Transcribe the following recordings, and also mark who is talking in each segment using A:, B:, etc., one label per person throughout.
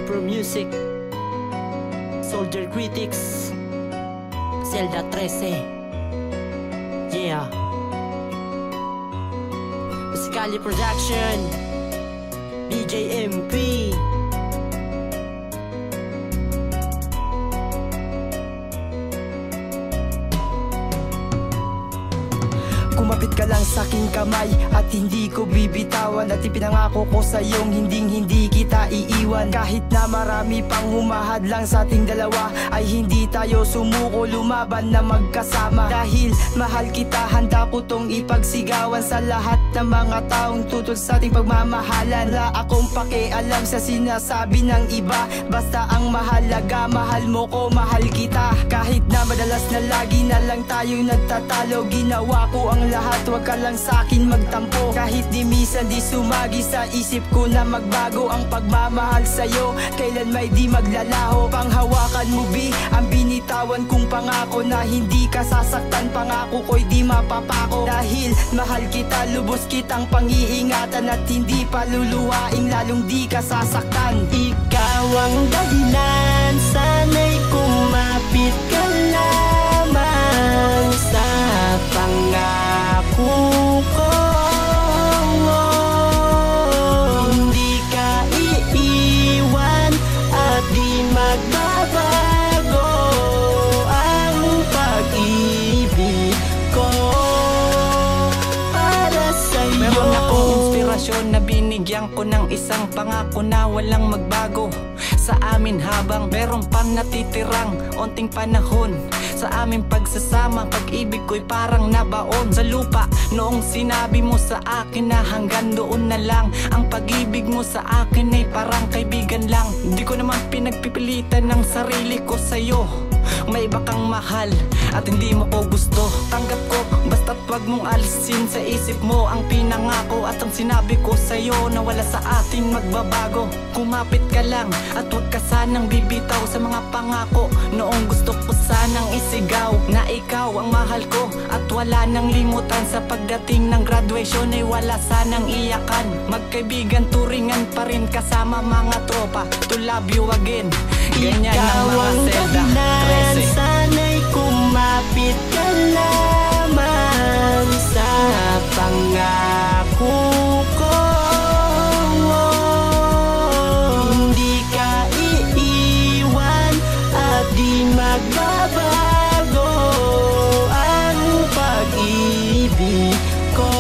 A: Pro Music, Soldier Critics, Zelda 13. Yeah. Musicali Production, BJMP.
B: Kumapit ka lang sa aking kamay at hindi ko bibitawan. At ipinangako ko sa iyong hindi kita iiwan. Kahit na marami pang humahad lang sa ating dalawa, ay hindi tayo sumuko, lumaban na magkasama. Dahil mahal kita, handa ko tong ipagsigawan sa lahat ng mga taong tutol sa ating pagmamahalan. Wala akong pakialam sa sinasabi ng iba, basta ang mahalaga, mahal mo ko, mahal kita. Kahit na madalas na lagi na lang tayo nagtatalo, ginawa ko ang lahat, wag ka lang sa'kin magtampo. Kahit di minsan di sumagi sa isip ko na magbago ang pagmamahal sa'yo, kailan may di maglalaho. Panghawakan mo bi ang binitawan kong pangako, na hindi ka sasaktan, pangako ko'y di mapapako. Dahil mahal kita, lubos kitang pang-iingatan, at hindi paluluhain, lalong di ka sasaktan. Ikaw ang dahilan, sana'y kumapit ka lamang sa pangako ko. Hindi ka iiwan at di magbabago ang pag-ibig ko para sa'yo.
C: Meron akong inspirasyon na binigyan ko ng isang pangako na walang magbago sa amin, habang meron pang natitirang onting panahon. Sa aming pagsasama, pag-ibig ko'y parang nabaon sa lupa. Noong sinabi mo sa akin na hanggang doon na lang, ang pag-ibig mo sa akin ay parang kaibigan lang. Di ko naman pinagpipilitan ng sarili ko sa'yo. May iba kang mahal at hindi mo ko gusto. Tanggap ko, basta't wag mong alisin sa isip mo ang pinangako at ang sinabi ko sa'yo na wala sa atin magbabago. Kumapit ka lang at wag ka sanang bibitaw sa mga pangako. Noong gusto ko sanang isigaw na ikaw ang mahal ko, at wala nang limutan sa pagdating ng graduation ay wala sanang iyakan. Magkaibigan, turingan pa rin kasama mga tropa, to love you again. Ganyan ang mga Zelda 13.
B: Sana'y kumapit ka lamang sa pangako ko. Hindi ka iiwan at di magbabago ang pag-ibig ko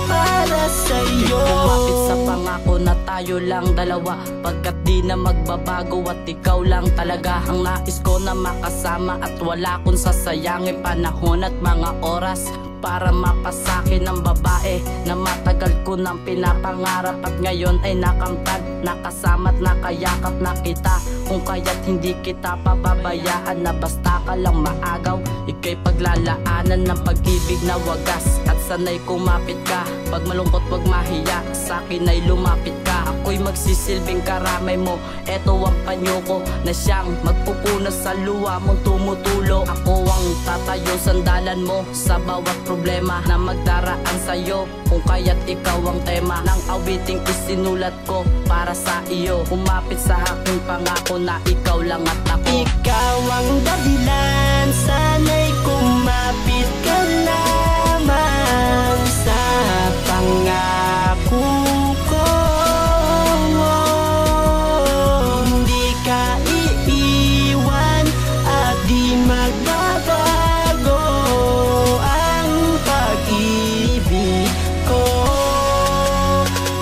B: para sa'yo.
C: Kumapit sa pangako na tayo lang dalawa, pagkat di na magbabago at ikaw lang talaga ang nais ko na makasama. At wala kong sasayangin panahon at mga oras para mapasakin ng babae na matagal ko nang pinapangarap, at ngayon ay nakamtan, nakasama at nakayakap na kita. Kung kaya't hindi kita pababayaan na basta ka lang maagaw, ika'y paglalaanan ng pag-ibig na wagas. At sanay kumapit ka, pag malungkot wag mahiya, sa'kin ay lumapit ka. Ako'y magsisilbing karamay mo, eto ang panyo ko na siyang magpupunas sa luha mong tumutulo. Ako ang tatayo sandalan mo sa bawat problema na magdaraan sa'yo, kung kaya't ikaw ang tema ng awiting isinulat ko para sa iyo. Kumapit sa aking pangako na ikaw lang at ako.
B: Ikaw ang dahilan, sana'y kumapit ka lamang sa pangako ko. Hindi ka iiwan at di magbabago ang pag-ibig ko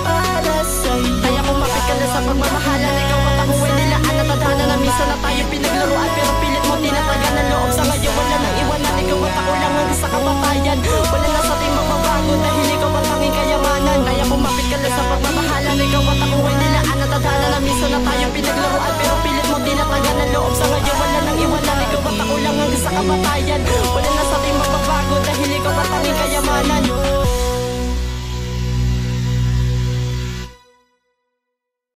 B: para sa'yo.
A: Kaya kumapit ka na sa pagmamahalan, ikaw at ako ay nilaan at tadhana na minsan na tayo pinaglaruan, pero pilit mo tinatagan ng loob. Sa ngayon wala nang iwanan, ikaw at ako lang ang isa kamatayan. Wala na sa ating magbabago dahil ikaw ang tanging kayamanan. Kaya kumapit ka na sa pagmamahalan, ikaw at ako ay nilaan at tadhana na minsan na tayo pinaglaruan, pero pilit mo tinatagan ng loob. Sa ngayon wala nang iwanan, ikaw at ako lang ang isa kamatayan.